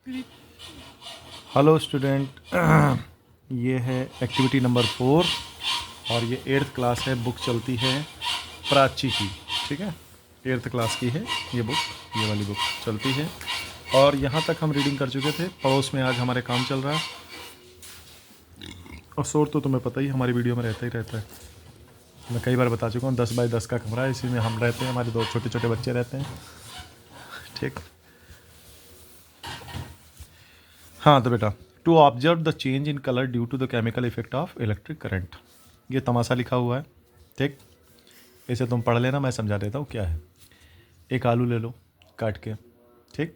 Hello student, ये है activity number 4 और ये 8th क्लास है। बुक चलती है प्राची की, ठीक है। 8th क्लास की है ये बुक, ये वाली बुक चलती है। और यहाँ तक हम रीडिंग कर चुके थे। पड़ोस में आज हमारे काम चल रहा है और शोर तो तुम्हें पता ही हमारी वीडियो में रहता ही रहता है। मैं कई बार बता चुका हूँ, 10 बाई 10 का कमरा है, इसी में हम रहते हैं, हमारे 2 छोटे छोटे बच्चे रहते हैं, ठीक। हाँ तो बेटा, to observe the change in colour due to the chemical effect of electric current, ये तमाशा लिखा हुआ है, ठीक। इसे तुम पढ़ लेना, मैं समझा देता हूँ क्या है। एक आलू ले लो काट के, ठीक,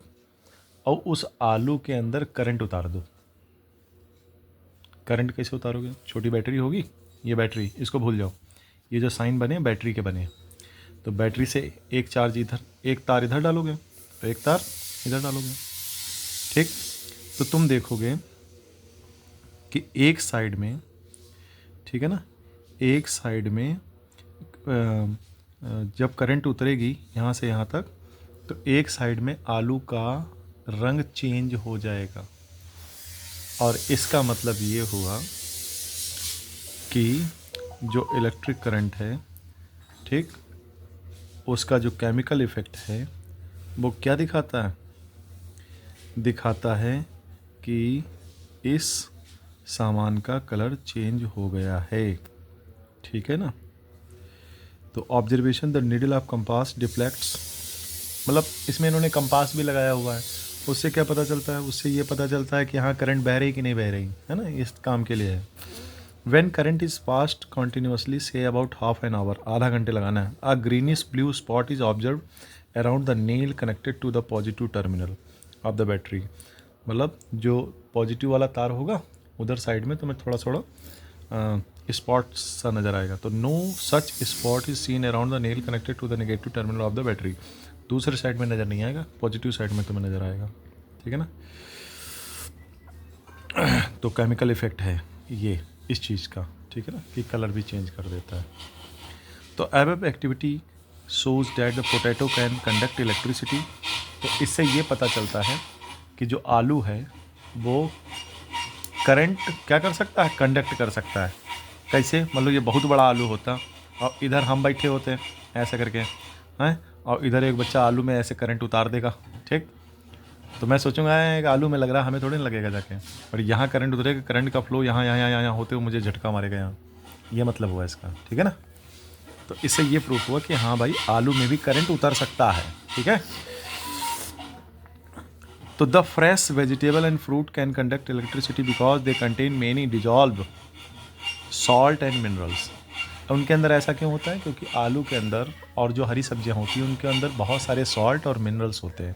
और उस आलू के अंदर करंट उतार दो। करंट कैसे उतारोगे? छोटी बैटरी होगी, ये बैटरी, इसको भूल जाओ। ये जो साइन बने बैटरी के बने, तो बैटरी से एक चार्ज इधर, एक तार इधर डालोगे तो एक तार इधर डालोगे, ठीक। तो तुम देखोगे कि एक साइड में, ठीक है ना, एक साइड में जब करंट उतरेगी यहाँ से यहाँ तक, तो एक साइड में आलू का रंग चेंज हो जाएगा। और इसका मतलब ये हुआ कि जो इलेक्ट्रिक करंट है, ठीक, उसका जो केमिकल इफ़ेक्ट है वो क्या दिखाता है? दिखाता है कि इस सामान का कलर चेंज हो गया है, ठीक है ना। तो observation, the needle of compass deflects, मतलब इसमें इन्होंने कंपास भी लगाया हुआ है। उससे क्या पता चलता है? उससे ये पता चलता है कि हाँ करंट बह रही कि नहीं बह रही, है ना, इस काम के लिए है। When current is passed continuously से अबाउट हाफ एन आवर, आधा घंटे लगाना है, a greenish blue spot is observe around the nail connected to the positive terminal of the battery. मतलब जो पॉजिटिव वाला तार होगा उधर साइड में तुम्हें थोड़ा थोड़ा स्पॉट सा नज़र आएगा। तो no such spot is seen around the nail connected to the negative terminal of the battery. दूसरे साइड में नज़र नहीं आएगा, पॉजिटिव साइड में तुम्हें नज़र आएगा, ठीक है ना। तो केमिकल इफेक्ट है ये इस चीज़ का, ठीक है ना, कि कलर भी चेंज कर देता है। तो above activity shows that the potato can conduct electricity. तो इससे ये पता चलता है कि जो आलू है वो करंट क्या कर सकता है? कंडक्ट कर सकता है। कैसे? मतलब ये बहुत बड़ा आलू होता और इधर हम बैठे होते हैं ऐसे करके, हैं, और इधर एक बच्चा आलू में ऐसे करंट उतार देगा, ठीक। तो मैं सोचूंगा एक आलू में लग रहा, हमें थोड़ी ना लगेगा जाके, और यहाँ करंट उतरेगा, करंट का फ्लो यहाँ यहाँ यहाँ यहाँ होते हुए मुझे झटका मारेगा यहाँ, ये मतलब हुआ इसका, ठीक है ना। तो इससे ये प्रूफ हुआ कि हाँ भाई आलू में भी करंट उतर सकता है, ठीक है। तो the fresh vegetable and fruit can conduct electricity because they contain many dissolve salt and minerals. उनके अंदर ऐसा क्यों होता है? क्योंकि आलू के अंदर और जो हरी सब्जियां होती हैं उनके अंदर बहुत सारे सॉल्ट और मिनरल्स होते हैं,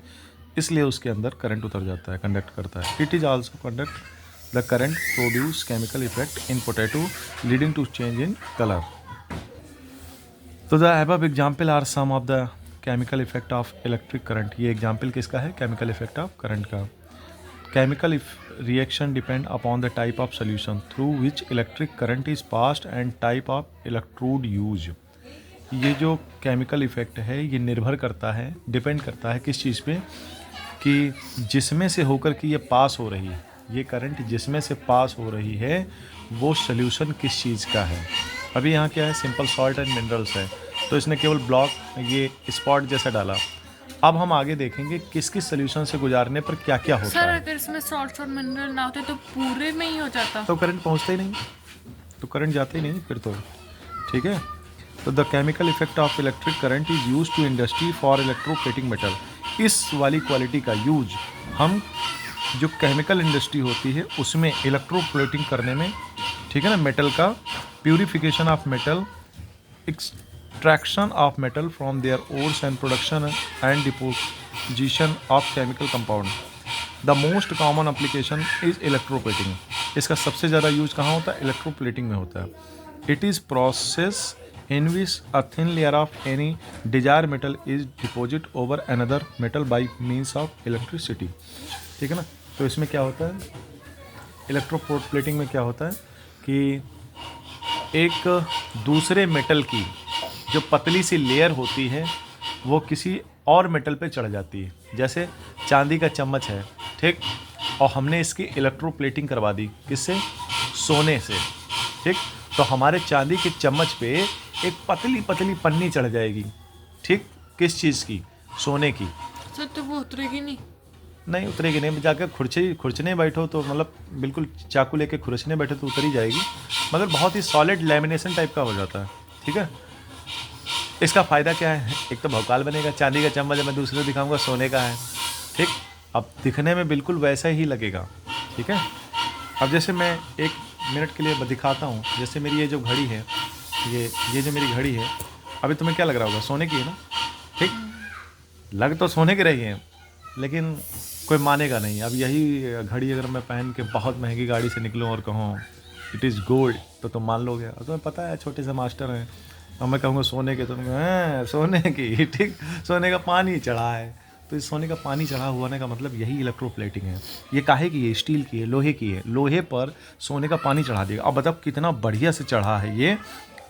इसलिए उसके अंदर करंट उतर जाता है, कंडक्ट करता है। It is also conduct the current produce chemical effect in potato leading to change in colour. तो the above example are some of the chemical effect of electric current. ये एग्जाम्पल किसका है? Chemical effect of current का। Chemical reaction depend upon the type of solution through which electric current is passed and type of electrode used। ये जो chemical effect है ये निर्भर करता है, डिपेंड करता है किस चीज़ पे? कि जिसमें से होकर के ये पास हो रही है, ये करंट जिसमें से पास हो रही है वो सोल्यूशन किस चीज़ का है। अभी यहाँ क्या है? सिंपल सॉल्ट एंड मिनरल्स है, तो इसने केवल ब्लॉक ये स्पॉट जैसा डाला। अब हम आगे देखेंगे किस किस सोल्यूशन से गुजारने पर क्या क्या होता सर है। अगर इसमें सॉल्ट और मिनरल ना होते तो पूरे में ही हो जाता। तो करंट पहुंचता ही नहीं, तो करंट जाता ही नहीं फिर तो, ठीक है। तो the chemical effect of electric current is use to industry for electroplating metal. इस वाली क्वालिटी का यूज हम जो केमिकल इंडस्ट्री होती है उसमें इलेक्ट्रोप्लेटिंग करने में, ठीक है ना, मेटल का purification of metal, extraction of metal from their ores and production and deposition of chemical compound. The most common application is electroplating. इसका सबसे ज़्यादा यूज कहाँ होता है? इलेक्ट्रोप्लेटिंग में होता है। It is process in which a thin layer of any desired metal is deposited over another metal by means of electricity, ठीक है ना। तो इसमें क्या होता है? इलेक्ट्रोप्लेटिंग में क्या होता है कि एक दूसरे मेटल की जो पतली सी लेयर होती है वो किसी और मेटल पे चढ़ जाती है। जैसे चांदी का चम्मच है, ठीक। और हमने इसकी इलेक्ट्रोप्लेटिंग करवा दी, किससे? सोने से, ठीक। तो हमारे चांदी के चम्मच पे एक पतली पतली पन्नी चढ़ जाएगी, ठीक। किस चीज़ की? सोने की। सर तो वो उतरेगी नहीं? नहीं उतरेगी नहीं, जाकर खुरचने बैठो तो मतलब बिल्कुल चाकू लेके खुरचने बैठो तो उतर ही जाएगी, मगर बहुत ही सॉलिड लैमिनेशन टाइप का हो जाता है, ठीक है। इसका फ़ायदा क्या है? एक तो भौकाल बनेगा, चांदी का चम्मच मैं दूसरे को दिखाऊंगा सोने का है, ठीक। अब दिखने में बिल्कुल वैसा ही लगेगा, ठीक है। अब जैसे मैं 1 मिनट के लिए दिखाता हूँ, जैसे मेरी ये जो घड़ी है, ये जो मेरी घड़ी है, अभी तुम्हें क्या लग रहा होगा? सोने की है ना, ठीक। लग तो सोने की रही है, लेकिन कोई मानेगा नहीं। अब यही घड़ी अगर मैं पहन के बहुत महंगी गाड़ी से निकलूँ और कहूँ इट इज़ गोल्ड, तो तुम मान लोगे। और तुम्हें पता है छोटे से मास्टर हैं, और मैं कहूँगा सोने के, तुम सोने की, ठीक। सोने का पानी चढ़ा है, तो इस सोने का पानी चढ़ा होने का मतलब यही इलेक्ट्रोप्लेटिंग है। ये काहे की है? स्टील की है, लोहे की है। लोहे पर सोने का पानी चढ़ा देगा। अब बताओ कितना बढ़िया से चढ़ा है ये,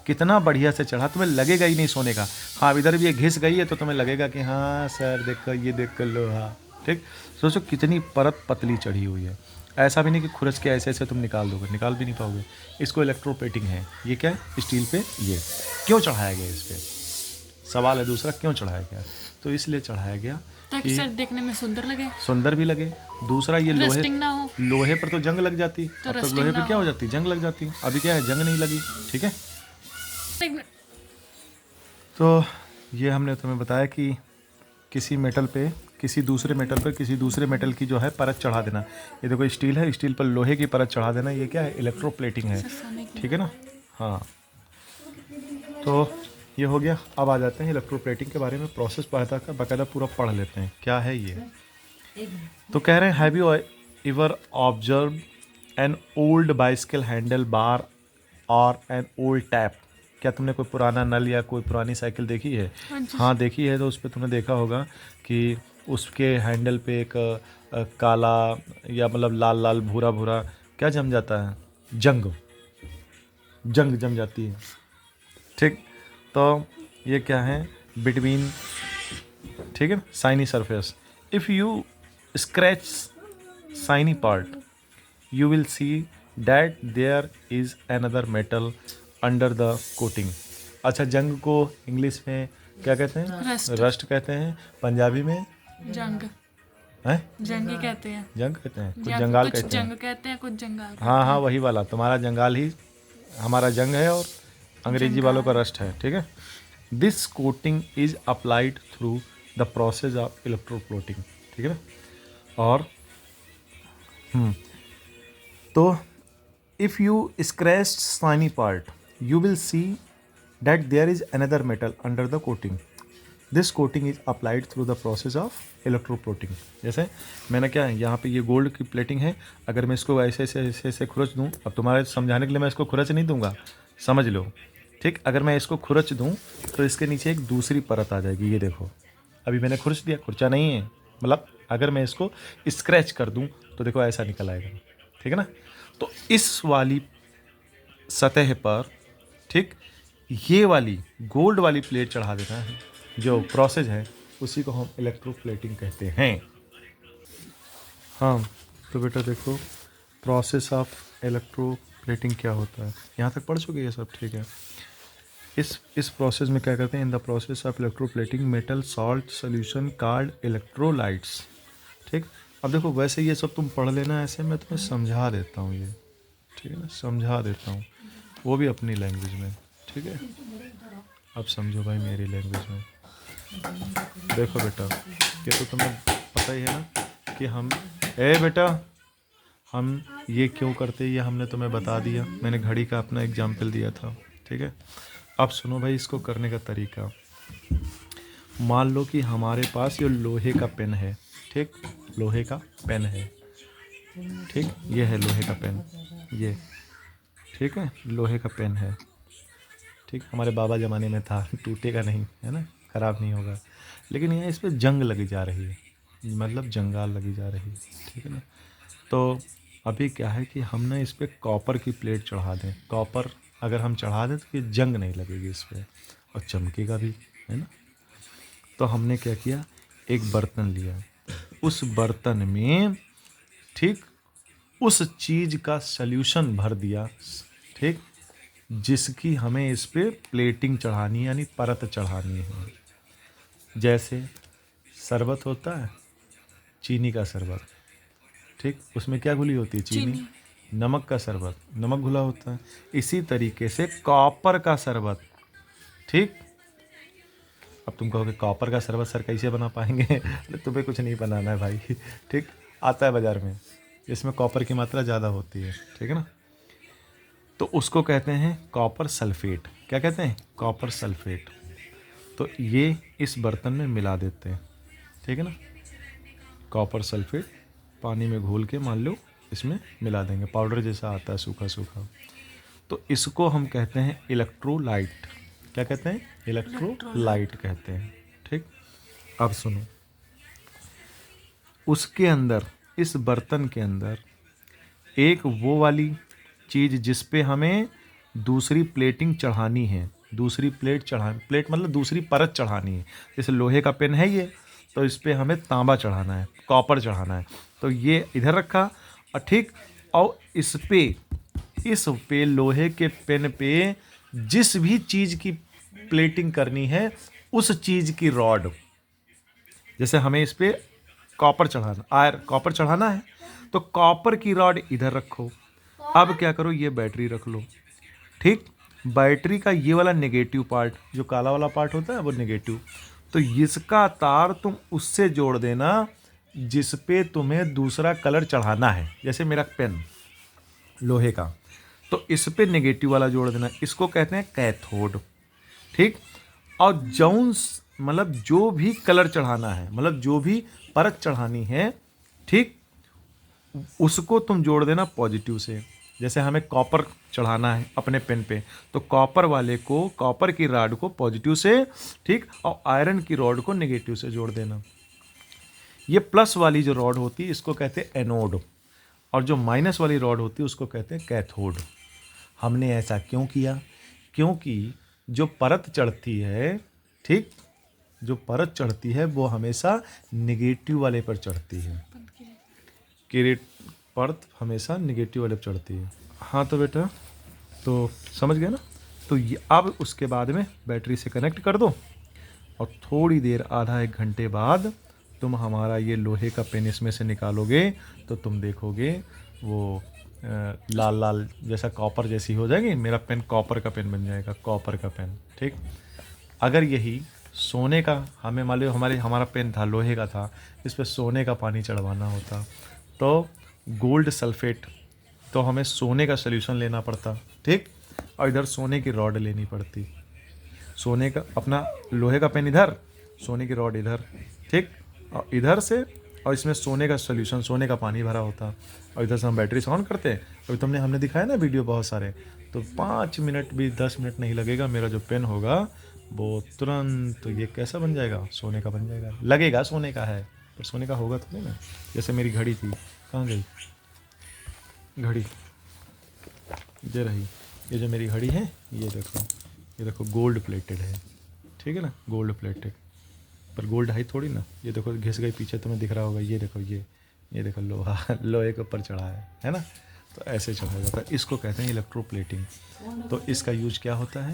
कितना बढ़िया से चढ़ा, तुम्हें लगेगा ही नहीं सोने का। हाँ इधर भी ये घिस गई है तो तुम्हें लगेगा कि हाँ सर देख कर, ये देख कर लोहा, ठीक। सोचो कितनी परत पतली चढ़ी हुई है। ऐसा भी नहीं कि खुरच के ऐसे ऐसे तुम निकाल दोगे, निकाल भी नहीं पाओगे। इसको इलेक्ट्रोप्लेटिंग है। ये क्या है? स्टील पे। ये क्यों चढ़ाया गया? इस पर सवाल है दूसरा, क्यों चढ़ाया गया? तो इसलिए चढ़ाया गया ताकि सर देखने में सुंदर लगे, सुंदर भी लगे। दूसरा ये रस्टिंग ना हो। लोहे पर तो जंग लग जाती, तो अब तक रस्टिंग लोहे ना पे क्या हो। हो जाती? जंग लग जाती। अभी क्या है? जंग नहीं लगी, ठीक है। एक मिनट। तो ये हमने तुम्हें बताया कि किसी मेटल पे, किसी दूसरे मेटल पर किसी दूसरे मेटल की जो है परत चढ़ा देना। ये देखो स्टील है, स्टील पर लोहे की परत चढ़ा देना, ये क्या है? इलेक्ट्रोप्लेटिंग है, सोने की। ठीक है ना। हाँ तो ये हो गया। अब आ जाते हैं इलेक्ट्रोप्लेटिंग के बारे में, प्रोसेस बाकायदा पूरा पढ़ लेते हैं क्या है ये। तो कह रहे हैं have you ever observe an old bicycle handle bar और एन ओल्ड टैप? क्या तुमने कोई पुराना नल या कोई पुरानी साइकिल देखी है? हाँ देखी है। तो उस पर तुमने देखा होगा कि उसके हैंडल पे एक काला या मतलब लाल लाल भूरा भूरा क्या जम जाता है? जंग जम जाती है, ठीक। तो ये क्या है? बिटवीन, ठीक है, shiny surface. If you scratch shiny part you will see that there is another metal under the coating। अच्छा जंग को इंग्लिश में क्या कहते हैं? रस्ट कहते हैं। पंजाबी में जंग, है जंग ही कहते हैं, जंग कहते हैं, कुछ या जंगाल कुछ कहते हैं। जंग कहते हैं, कुछ जंगाल। हाँ हाँ वही वाला, तुम्हारा जंगाल ही हमारा जंग है और अंग्रेजी वालों का रस्ट है, ठीक है। This coating is applied through the process of electroplating, ठीक है ना। और तो if you scratch shiny part you will see that there is another metal under the coating। this coating is applied through the process of electroplating। जैसे मैंने क्या है यहाँ पे ये गोल्ड की प्लेटिंग है, अगर मैं इसको ऐसे ऐसे ऐसे ऐसे खुरच दूँ, अब तुम्हारे समझाने के लिए मैं इसको खुरच नहीं दूंगा, समझ लो, ठीक। अगर मैं इसको खुरच दूँ तो इसके नीचे एक दूसरी परत आ जाएगी। ये देखो अभी मैंने खुरच दिया, खुरचा नहीं है, मतलब अगर मैं इसको स्क्रैच कर दूँ तो देखो ऐसा निकल आएगा, ठीक है ना। तो इस वाली सतह पर, ठीक, ये वाली गोल्ड वाली प्लेट चढ़ा देना है, जो प्रोसेस है उसी को हम इलेक्ट्रोप्लेटिंग कहते हैं। हाँ तो बेटा देखो प्रोसेस ऑफ इलेक्ट्रोप्लेटिंग क्या होता है, यहाँ तक पढ़ चुके ये सब, ठीक है। इस प्रोसेस में क्या करते हैं? In the process of electroplating metal salt solution called electrolytes, ठीक। अब देखो वैसे ये सब तुम पढ़ लेना, ऐसे मैं तुम्हें समझा देता हूँ ये, ठीक है ना, समझा देता हूँ वो भी अपनी लैंग्वेज में, ठीक है। अब समझो भाई मेरी लैंग्वेज में। देखो बेटा ये तो तुम्हें पता ही है ना कि हम बेटा हम ये क्यों करते, ये हमने तुम्हें बता दिया, मैंने घड़ी का अपना एग्जाम्पल दिया था, ठीक है। अब सुनो भाई इसको करने का तरीका। मान लो कि हमारे पास ये लोहे का पेन है, ठीक, लोहे का पेन है, ठीक, ये है लोहे का पेन, ये, ठीक है, लोहे का पेन है, ठीक। हमारे बाबा ज़माने में था, टूटेगा नहीं, है ना, ख़राब नहीं होगा। लेकिन यहाँ इस पर जंग लगी जा रही है, मतलब जंगाल लगी जा रही है, ठीक है ना। तो अभी क्या है कि हम ना इस पर कॉपर की प्लेट चढ़ा दें। कॉपर अगर हम चढ़ा दें तो ये जंग नहीं लगेगी इस पर और चमकेगा भी, है ना। तो हमने क्या किया, एक बर्तन लिया, उस बर्तन में ठीक, उस चीज़ का सल्यूशन भर दिया, ठीक, जिसकी हमें इस पे प्लेटिंग चढ़ानी है, यानी परत चढ़ानी है। जैसे शरबत होता है, चीनी का शरबत, ठीक, उसमें क्या घुली होती है? चीनी। चीनी। नमक का शरबत, नमक घुला होता है। इसी तरीके से कॉपर का शरबत, ठीक। अब तुम कहोगे कॉपर का शरबत सर कैसे बना पाएंगे? अरे तुम्हें कुछ नहीं बनाना है भाई, ठीक, आता है बाज़ार में, इसमें कॉपर की मात्रा ज़्यादा होती है, ठीक है ना। तो उसको कहते हैं कॉपर सल्फेट। क्या कहते हैं? Copper sulphate. तो ये इस बर्तन में मिला देते हैं, ठीक है ना। कॉपर सल्फेट पानी में घोल के मान लो इसमें मिला देंगे, पाउडर जैसा आता है सूखा सूखा। तो इसको हम कहते हैं इलेक्ट्रोलाइट। क्या कहते हैं? इलेक्ट्रोलाइट कहते हैं, ठीक। अब सुनो, उसके अंदर, इस बर्तन के अंदर एक वो वाली चीज़ जिस पे हमें दूसरी प्लेटिंग चढ़ानी है, दूसरी प्लेट मतलब दूसरी परत चढ़ानी है। जैसे लोहे का पेन है ये, तो इस पे हमें तांबा चढ़ाना है, कॉपर चढ़ाना है, तो ये इधर रखा और ठीक, और इस पे लोहे के पेन पे जिस भी चीज़ की प्लेटिंग करनी है, उस चीज़ की रॉड, जैसे हमें इस पे कॉपर चढ़ाना है, तो कॉपर की रॉड इधर रखो। अब क्या करो, ये बैटरी रख लो, ठीक। बैटरी का ये वाला नेगेटिव पार्ट, जो काला वाला पार्ट होता है वो नेगेटिव, तो इसका तार तुम उससे जोड़ देना जिस पे तुम्हें दूसरा कलर चढ़ाना है। जैसे मेरा पेन लोहे का, तो इस पे नेगेटिव वाला जोड़ देना, इसको कहते हैं कैथोड, ठीक। और मतलब जो भी कलर चढ़ाना है, मतलब जो भी परत चढ़ानी है, ठीक, उसको तुम जोड़ देना पॉजिटिव से। जैसे हमें कॉपर चढ़ाना है अपने पेन पे, तो कॉपर वाले को, कॉपर की रॉड को पॉजिटिव से, ठीक, और आयरन की रॉड को नेगेटिव से जोड़ देना। ये प्लस वाली जो रॉड होती है इसको कहते हैं एनोड, और जो माइनस वाली रॉड होती है उसको कहते हैं कैथोड। हमने ऐसा क्यों किया? क्योंकि जो परत चढ़ती है, ठीक, जो परत चढ़ती है वो हमेशा नेगेटिव वाले पर चढ़ती है, किरेट परत हमेशा नेगेटिव वाले पर चढ़ती है। हाँ तो बेटा, तो समझ गए ना। तो ये अब उसके बाद में बैटरी से कनेक्ट कर दो, और थोड़ी देर, आधा एक घंटे बाद तुम हमारा ये लोहे का पेन इसमें से निकालोगे, तो तुम देखोगे वो लाल लाल जैसा कॉपर जैसी हो जाएगी। मेरा पेन कॉपर का पेन बन जाएगा, कॉपर का पेन, ठीक। अगर यही सोने का, हमें मान लो हमारा पेन था, लोहे का था, इस पर सोने का पानी चढ़वाना होता, तो गोल्ड सल्फेट, तो हमें सोने का सल्यूशन लेना पड़ता, ठीक, और इधर सोने की रॉड लेनी पड़ती। सोने का अपना लोहे का पेन इधर, सोने की रॉड इधर, ठीक, और इधर से, और इसमें सोने का सॉल्यूशन, सोने का पानी भरा होता, और इधर से हम बैटरी से ऑन करते हैं। अभी हमने दिखाया ना वीडियो बहुत सारे, तो 5 मिनट भी 10 मिनट नहीं लगेगा, मेरा जो पेन होगा वो तुरंत, तो ये कैसा बन जाएगा? सोने का बन जाएगा। लगेगा सोने का है, पर सोने का होगा तो नहीं ना। जैसे मेरी घड़ी थी, कहाँ गई घड़ी? ये रही, ये जो मेरी घड़ी है, ये देखो गोल्ड प्लेटेड है, ठीक है ना, गोल्ड प्लेटेड, पर गोल्ड है थोड़ी ना। ये देखो घिस गई पीछे, तुम्हें दिख रहा होगा, ये देखो, ये देखो लोहा लोहे के ऊपर चढ़ा है ना। तो ऐसे चढ़ा जाता है, इसको कहते हैं इलेक्ट्रोप्लेटिंग। तो इसका यूज क्या होता है?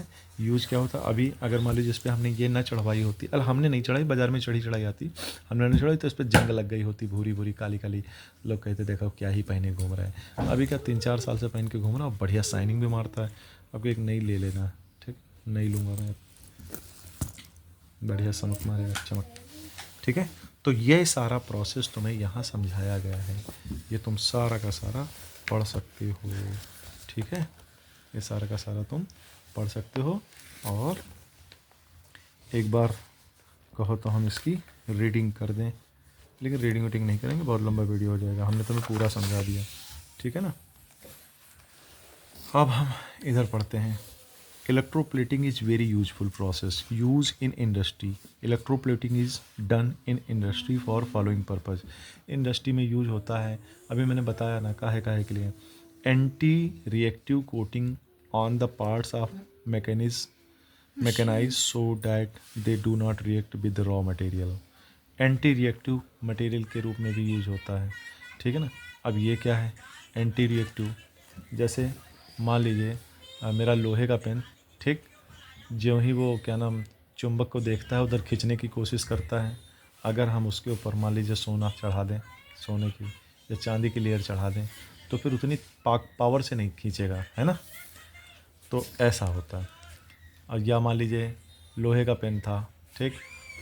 अभी अगर मान लीजिए जिस पे हमने ये ना चढ़वाई होती, हमने नहीं चढ़ाई, बाजार में चढ़ाई आती, हमने नहीं चढ़ाई, तो इस पर जंग लग गई होती, भूरी भूरी काली काली, लोग कहते देखो क्या ही पहने घूम रहा है। अभी क्या 3-4 साल से पहन के घूम रहा हूँ, बढ़िया शाइनिंग भी मारता है। अब एक नई ले लेना, ठीक, नई लूँगा मैं, बढ़िया चमक मारेगा, चमक, ठीक है। तो ये सारा प्रोसेस तुम्हें यहाँ समझाया गया है, ये तुम सारा का सारा पढ़ सकते हो, ठीक है। ये सारा का सारा तुम पढ़ सकते हो, और एक बार कहो तो हम इसकी रीडिंग कर दें, लेकिन रीडिंग नहीं करेंगे, बहुत लंबा वीडियो हो जाएगा, हमने तुम्हें पूरा समझा दिया, ठीक है ना। अब हम इधर पढ़ते हैं। Electroplating is very useful process used in industry. Electroplating is done in industry for following purpose. Industry में यूज होता है, अभी मैंने बताया ना, काहे के लिए, anti reactive coating on the parts of mechanise so that they do not react with the raw material. Anti reactive material के रूप में भी यूज होता है, ठीक है ना। अब ये क्या है, एंटी रिएक्टिव। जैसे मान लीजिए मेरा लोहे का पेन, ठीक, ज्यों ही वो क्या नाम चुंबक को देखता है उधर खींचने की कोशिश करता है, अगर हम उसके ऊपर मान लीजिए सोना चढ़ा दें, सोने की या चांदी की लेयर चढ़ा दें, तो फिर उतनी पावर से नहीं खींचेगा, है ना। तो ऐसा होता है। और या मान लीजिए लोहे का पेन था, ठीक,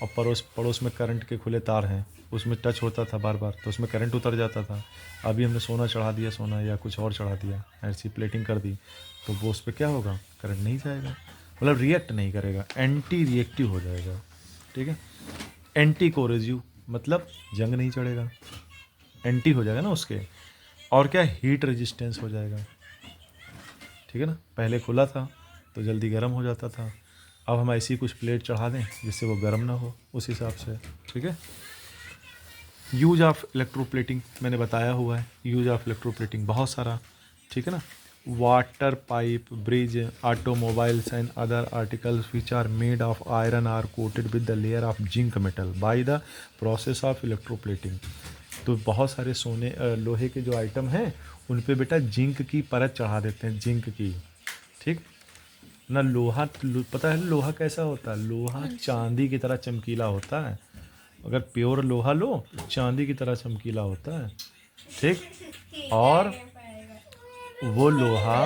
और पड़ोस पड़ोस में करंट के खुले तार हैं, उसमें टच होता था बार बार तो उसमें करंट उतर जाता था। अभी हमने सोना चढ़ा दिया, सोना या कुछ और चढ़ा दिया, ऐसी प्लेटिंग कर दी, तो वो उस पर क्या होगा, करंट नहीं जाएगा, मतलब रिएक्ट नहीं करेगा, एंटी रिएक्टिव हो जाएगा, ठीक है। एंटी कोरोसिव मतलब जंग नहीं चढ़ेगा, एंटी हो जाएगा ना उसके। और क्या, हीट रेजिस्टेंस हो जाएगा, ठीक है ना। पहले खुला था तो जल्दी गर्म हो जाता था, अब हम ऐसी कुछ प्लेट चढ़ा दें जिससे वो गर्म ना हो, उस हिसाब से, ठीक है। यूज ऑफ इलेक्ट्रोप्लेटिंग मैंने बताया हुआ है, यूज ऑफ इलेक्ट्रोप्लेटिंग बहुत सारा, ठीक है ना। Water pipe, bridge, automobiles and other articles which are made of iron or coated with the layer of zinc metal by the process of electroplating. तो बहुत सारे सोने लोहे के जो आइटम हैं उन पे बेटा जिंक की परत चढ़ा देते हैं, जिंक की, ठीक ना। लोहा पता है लोहा कैसा होता है, लोहा चांदी की तरह चमकीला होता है। अगर प्योर लोहा लो तो चांदी की तरह चमकीला होता है, ठीक। और वो लोहा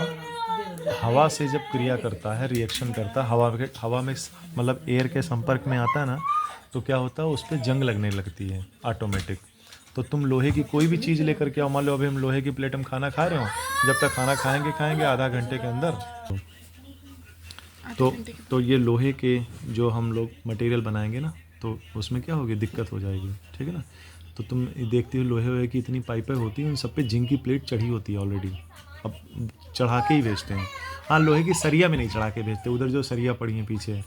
हवा से जब क्रिया करता है, रिएक्शन करता है, हवा में मतलब एयर के संपर्क में आता है ना, तो क्या होता है, उस पर जंग लगने लगती है ऑटोमेटिक। तो तुम लोहे की कोई भी चीज़ लेकर के आओ, मान लो अभी हम लोहे की प्लेट हम खाना खा रहे हो, जब तक खाना खाएंगे आधा घंटे के अंदर, तो ये लोहे के जो हम लोग मटेरियल बनाएंगे ना, तो उसमें क्या होगी, दिक्कत हो जाएगी, ठीक है ना। तो तुम देखते हो लोहे की इतनी पाइपें होती हैं, उन सब पे जिंक की प्लेट चढ़ी होती है ऑलरेडी, अब चढ़ा के ही बेचते हैं। हाँ, लोहे की सरिया में नहीं चढ़ा के बेचते, उधर जो सरिया पड़ी हैं पीछे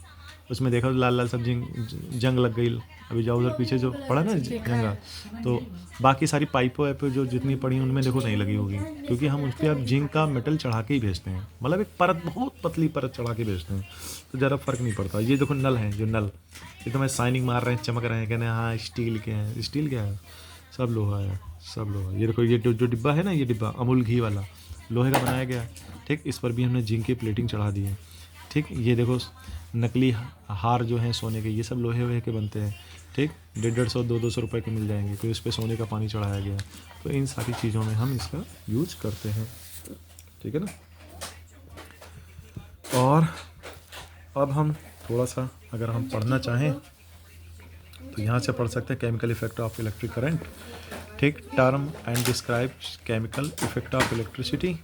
उसमें देखो लाल लाल सब जंग लग गई। अभी जाओ उधर पीछे जो पड़ा ना जंगा, तो बाकी सारी पाइपों वाइपों जो जितनी पड़ी हैं उनमें देखो नहीं लगी होगी, क्योंकि हम उस पर अब जिंक का मेटल चढ़ा के ही बेचते हैं, मतलब एक परत, बहुत पतली परत चढ़ा के बेचते हैं, तो ज़रा फ़र्क नहीं पड़ता। ये देखो नल हैं, जो नल ये तो मैं शाइनिंग मार रहे हैं, चमक रहे हैं, कहने हाँ स्टील के हैं, स्टील क्या है, सब लोहा है, सब लोहा। ये देखो ये जो डिब्बा है ना, ये डिब्बा अमूल घी वाला लोहे का बनाया गया, ठीक, इस पर भी हमने जिंक की प्लेटिंग चढ़ा दी है, ठीक। ये देखो नकली हार जो हैं सोने के, ये सब लोहे वहे के बनते हैं, ठीक, 150-150 200 रुपये के मिल जाएंगे, तो इस पर सोने का पानी चढ़ाया गया। तो इन सारी चीज़ों में हम इसका यूज करते हैं, ठीक है ना। और अब हम थोड़ा सा अगर हम पढ़ना चाहें तो यहाँ से पढ़ सकते हैं, chemical effect of electric current, ठीक, term and describe chemical effect of electricity.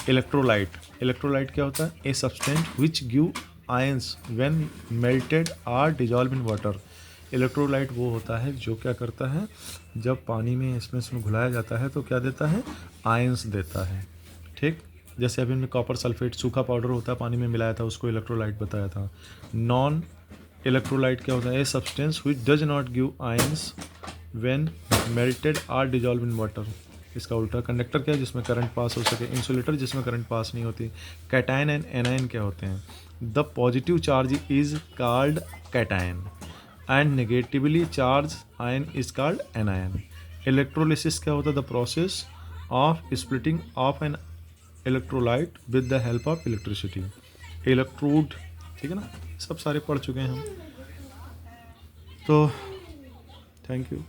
Electrolyte, electrolyte क्या होता है, a substance which give ions when melted or dissolve in water. Electrolyte वो होता है जो क्या करता है, जब पानी में इसमें घुलाया जाता है तो क्या देता है, आयंस देता है, ठीक। जैसे अभी हमने कॉपर सल्फेट सूखा पाउडर होता है पानी में मिलाया था, उसको इलेक्ट्रोलाइट बताया था। नॉन इलेक्ट्रोलाइट क्या होता है, a substance which does not give ions when melted or dissolve in water. इसका उल्टा। कंडक्टर क्या है, जिसमें करंट पास हो सके। इंसुलेटर, जिसमें करंट पास नहीं होती। कैटायन एंड एनायन क्या होते हैं, the positive charge is called cation and negatively charge ion is called anion. Electrolysis क्या होता है, the process of splitting of an electrolyte with the help of electricity. Electrode, ठीक है ना, सब सारे पढ़ चुके हैं हम, तो थैंक यू।